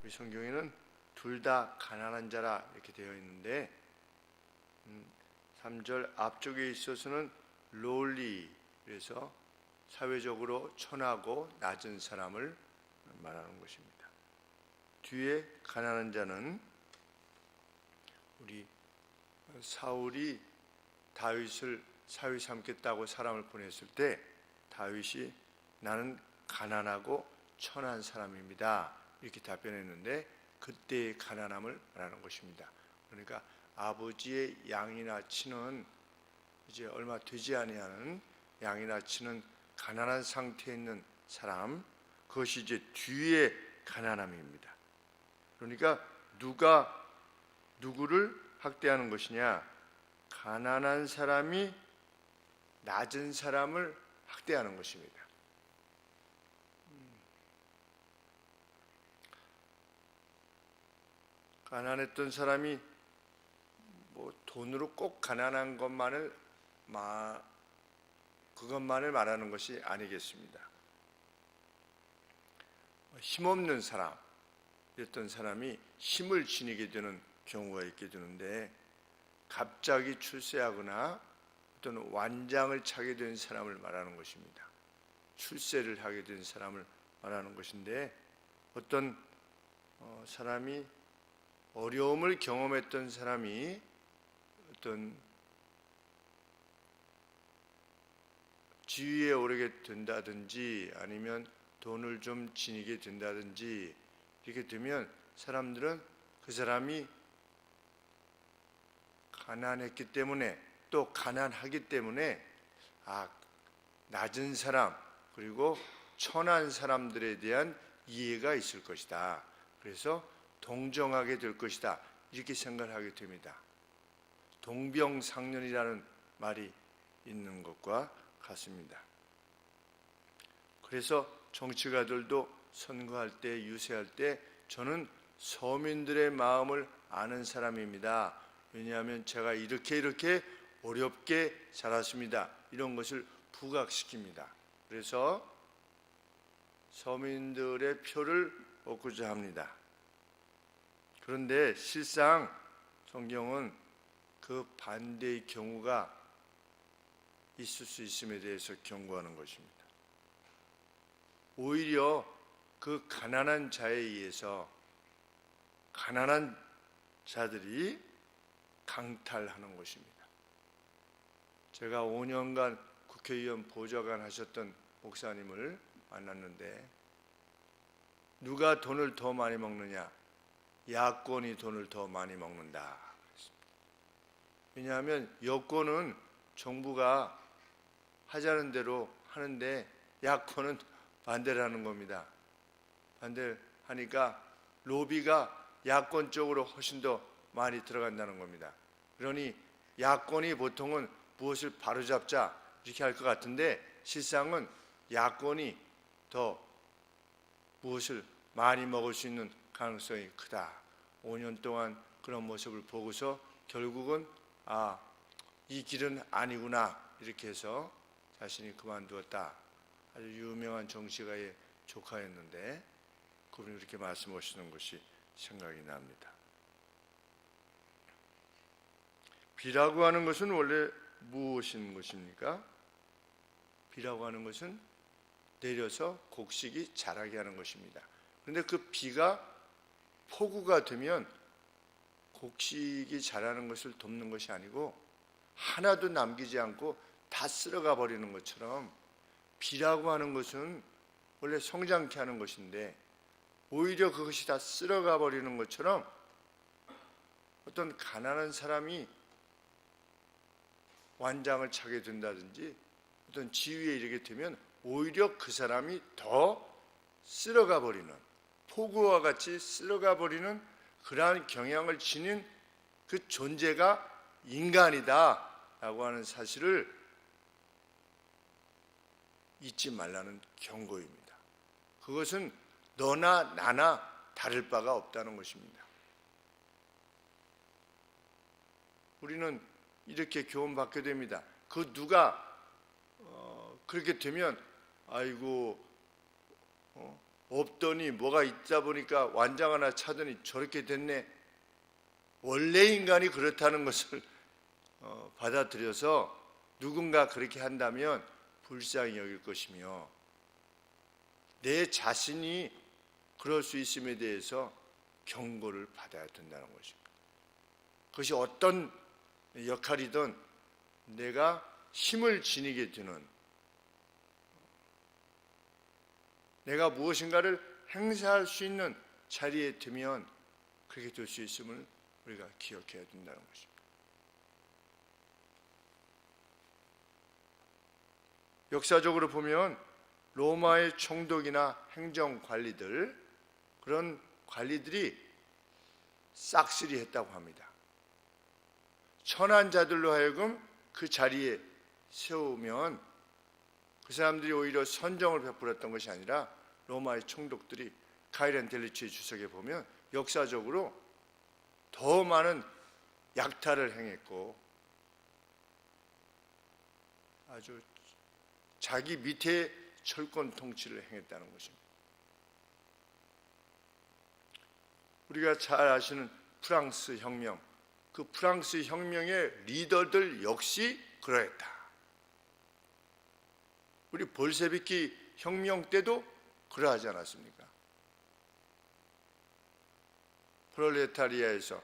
우리 성경에는 둘 다 가난한 자라 이렇게 되어 있는데 3절 앞쪽에 있어서는 lowly, 그래서 사회적으로 천하고 낮은 사람을 말하는 것입니다. 뒤에 가난한 자는 우리 사울이 다윗을 사위 삼겠다고 사람을 보냈을 때 다윗이 나는 가난하고 천한 사람입니다 이렇게 답변했는데 그때의 가난함을 말하는 것입니다. 그러니까 아버지의 양이나 치는 이제 얼마 되지 아니하는 양이나 치는 가난한 상태에 있는 사람, 그것이 이제 뒤에 가난함입니다. 그러니까 누가 누구를 학대하는 것이냐? 가난한 사람이 낮은 사람을 학대하는 것입니다. 가난했던 사람이 돈으로 꼭 가난한 그것만을 말하는 것이 아니겠습니다. 힘없는 사람, 이랬던 사람이 힘을 지니게 되는 경우가 있게 되는데 갑자기 출세하거나 어떤 완장을 차게 된 사람을 말하는 것입니다. 출세를 하게 된 사람을 말하는 것인데 어떤 사람이 어려움을 경험했던 사람이 어떤 지위에 오르게 된다든지 아니면 돈을 좀 지니게 된다든지 이렇게 되면 사람들은 그 사람이 가난했기 때문에 또 가난하기 때문에 낮은 사람 그리고 천한 사람들에 대한 이해가 있을 것이다. 그래서 동정하게 될 것이다. 이렇게 생각하게 됩니다. 동병상련이라는 말이 있는 것과 같습니다. 그래서 정치가들도 선거할 때, 유세할 때 저는 서민들의 마음을 아는 사람입니다. 왜냐하면 제가 이렇게 어렵게 살았습니다. 이런 것을 부각시킵니다. 그래서 서민들의 표를 얻고자 합니다. 그런데 실상 성경은 그 반대의 경우가 있을 수 있음에 대해서 경고하는 것입니다. 오히려 그 가난한 자에 의해서 가난한 자들이 강탈하는 것입니다. 제가 5년간 국회의원 보좌관 하셨던 목사님을 만났는데 누가 돈을 더 많이 먹느냐? 야권이 돈을 더 많이 먹는다. 왜냐하면 여권은 정부가 하자는 대로 하는데 야권은 반대를 하는 겁니다. 반대를 하니까 로비가 야권 쪽으로 훨씬 더 많이 들어간다는 겁니다. 그러니 야권이 보통은 무엇을 바로잡자 이렇게 할 것 같은데 실상은 야권이 더 무엇을 많이 먹을 수 있는 가능성이 크다. 5년 동안 그런 모습을 보고서 결국은 이 길은 아니구나 이렇게 해서 자신이 그만두었다. 아주 유명한 정치가의 조카였는데 그분이 그렇게 말씀하시는 것이 생각이 납니다. 비라고 하는 것은 원래 무엇인 것입니까? 비라고 하는 것은 내려서 곡식이 자라게 하는 것입니다. 그런데 그 비가 폭우가 되면 곡식이 자라는 것을 돕는 것이 아니고 하나도 남기지 않고 다 쓸어가 버리는 것처럼 비라고 하는 것은 원래 성장케 하는 것인데 오히려 그것이 다 쓸어가 버리는 것처럼 어떤 가난한 사람이 완장을 차게 된다든지 어떤 지위에 이르게 되면 오히려 그 사람이 더 쓸어가 버리는, 폭우와 같이 쓸어가 버리는 그러한 경향을 지닌 그 존재가 인간이다 라고 하는 사실을 잊지 말라는 경고입니다. 그것은 너나 나나 다를 바가 없다는 것입니다. 우리는 이렇게 교훈받게 됩니다. 그 누가 그렇게 되면 아이고 없더니 뭐가 있다 보니까 완장 하나 차더니 저렇게 됐네. 원래 인간이 그렇다는 것을 받아들여서 누군가 그렇게 한다면 불쌍히 여길 것이며, 내 자신이 그럴 수 있음에 대해서 경고를 받아야 된다는 것입니다. 그것이 어떤 역할이든 내가 힘을 지니게 되는, 내가 무엇인가를 행사할 수 있는 자리에 되면 그렇게 될 수 있음을 우리가 기억해야 된다는 것입니다. 역사적으로 보면 로마의 총독이나 행정관리들, 그런 관리들이 싹쓸이 했다고 합니다. 천한 자들로 하여금 그 자리에 세우면 그 사람들이 오히려 선정을 베풀었던 것이 아니라 로마의 총독들이, 카이렌 델리치의 주석에 보면 역사적으로 더 많은 약탈을 행했고 아주 자기 밑에 철권 통치를 행했다는 것입니다. 우리가 잘 아시는 프랑스 혁명, 그 프랑스 혁명의 리더들 역시 그러했다. 우리 볼셰비키 혁명 때도 그러하지 않았습니까? 프롤레타리아에서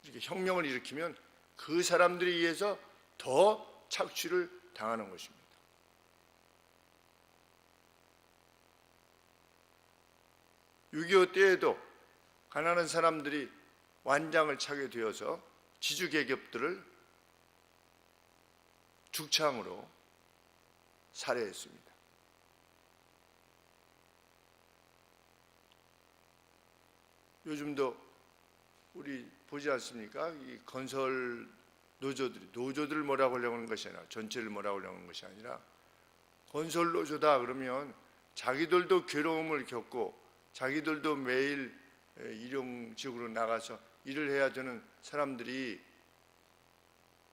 이렇게 혁명을 일으키면 그 사람들에 의해서 더 착취를 당하는 것입니다. (6.25) 때에도 가난한 사람들이 완장을 차게 되어서 지주계급들을 죽창으로 살해했습니다. 요즘도 우리 보지 않습니까? 이 건설 노조들을 뭐라고 하려고 하는 것이 아니라, 전체를 뭐라고 하려고 하는 것이 아니라, 건설 노조다 그러면 자기들도 괴로움을 겪고 자기들도 매일 일용직으로 나가서 일을 해야 되는 사람들이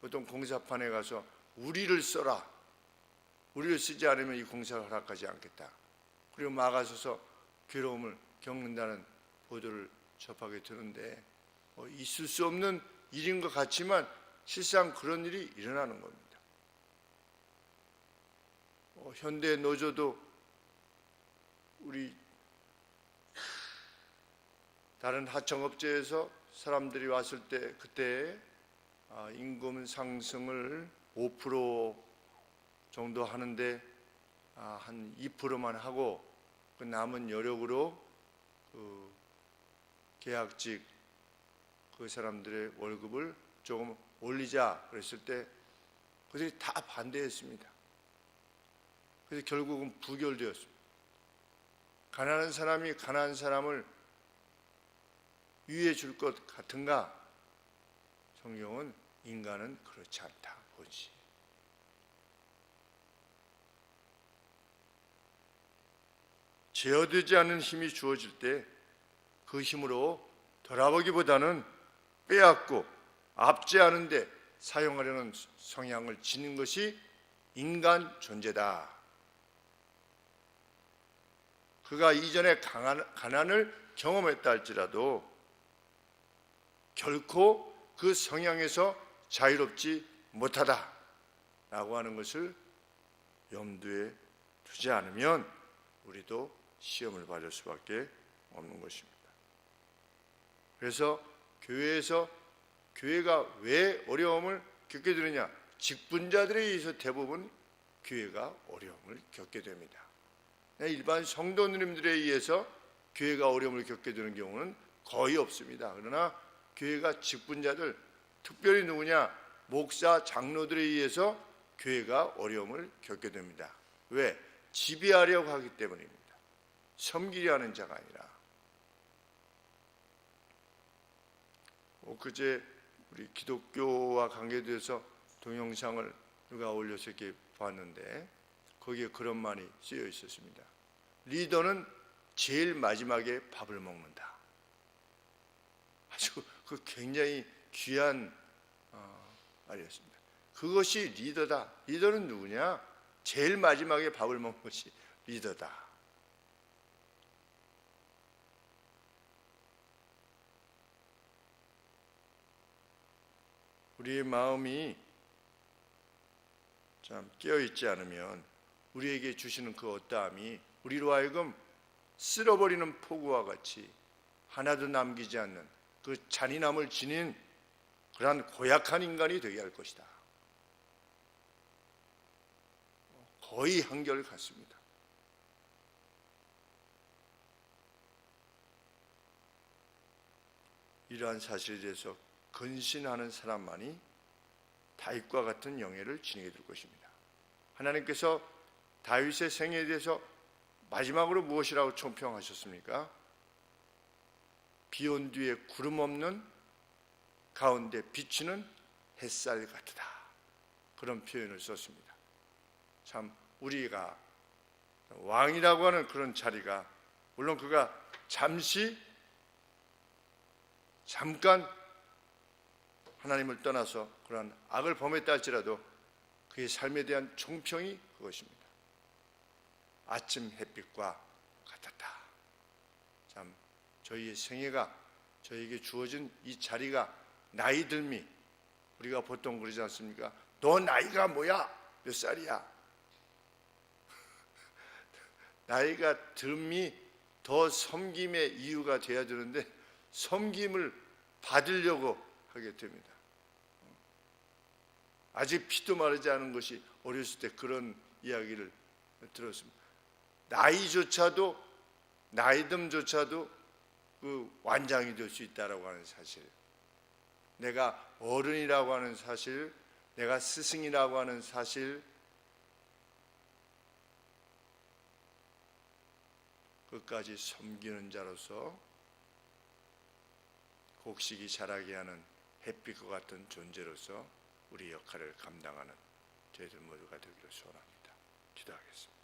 보통 공사판에 가서 우리를 써라, 우리를 쓰지 않으면 이 공사를 허락하지 않겠다, 그리고 막아서서 괴로움을 겪는다는 보도를 접하게 되는데, 있을 수 없는 일인 것 같지만 실상 그런 일이 일어나는 겁니다. 현대 노조도 우리 다른 하청업체에서 사람들이 왔을 때 그때 임금 상승을 5% 정도 하는데 한 2%만 하고 그 남은 여력으로 그 계약직 그 사람들의 월급을 조금 올리자 그랬을 때 그들이 다 반대했습니다. 그래서 결국은 부결되었습니다. 가난한 사람이 가난한 사람을 위해 줄 것 같은가? 성경은 인간은 그렇지 않다. 본시. 제어되지 않는 힘이 주어질 때 그 힘으로 돌아보기보다는 빼앗고 압제하는 데 사용하려는 성향을 지닌 것이 인간 존재다. 그가 이전에 가난을 경험했다 할지라도 결코 그 성향에서 자유롭지 못하다 라고 하는 것을 염두에 두지 않으면 우리도 시험을 받을 수밖에 없는 것입니다. 그래서 교회가 왜 어려움을 겪게 되느냐? 직분자들에 의해서 대부분 교회가 어려움을 겪게 됩니다. 일반 성도님들에 의해서 교회가 어려움을 겪게 되는 경우는 거의 없습니다. 그러나 교회가 직분자들, 특별히 누구냐? 목사, 장로들에 의해서 교회가 어려움을 겪게 됩니다. 왜? 지배하려고 하기 때문입니다. 섬기려 하는 자가 아니라. 그제 우리 기독교와 관계돼서 동영상을 누가 올려서 이렇게 봤는데 거기에 그런 말이 쓰여 있었습니다. 리더는 제일 마지막에 밥을 먹는다. 아주 그 굉장히 귀한 말이었습니다. 그것이 리더다. 리더는 누구냐? 제일 마지막에 밥을 먹는 것이 리더다. 우리의 마음이 참 깨어있지 않으면 우리에게 주시는 그 어떠함이 우리로 하여금 쓸어버리는 폭우와 같이 하나도 남기지 않는 그 잔인함을 지닌 그러한 고약한 인간이 되게 할 것이다. 거의 한결 같습니다. 이러한 사실에 대해서 근신하는 사람만이 다윗과 같은 영예를 지니게 될 것입니다. 하나님께서 다윗의 생애에 대해서 마지막으로 무엇이라고 총평하셨습니까? 비온 뒤에 구름 없는 가운데 비치는 햇살 같으다. 그런 표현을 썼습니다. 참 우리가 왕이라고 하는 그런 자리가 물론 그가 잠깐 하나님을 떠나서 그러한 악을 범했다 할지라도 그의 삶에 대한 총평이 그것입니다. 아침 햇빛과 같았다. 참 저희의 생애가 저에게 주어진 이 자리가 나이 들미 우리가 보통 그러지 않습니까? 너 나이가 뭐야? 몇 살이야? 나이가 듦이 더 섬김의 이유가 돼야 되는데 섬김을 받으려고 하게 됩니다. 아직 피도 마르지 않은 것이 어렸을 때 그런 이야기를 들었습니다. 나이듦조차도 그 완장이 될 수 있다라고 하는 사실, 내가 어른이라고 하는 사실, 내가 스승이라고 하는 사실, 끝까지 섬기는 자로서 곡식이 자라게 하는 햇빛과 같은 존재로서 우리 역할을 감당하는 저희들 모두가 되기를 소원합니다. 기도하겠습니다.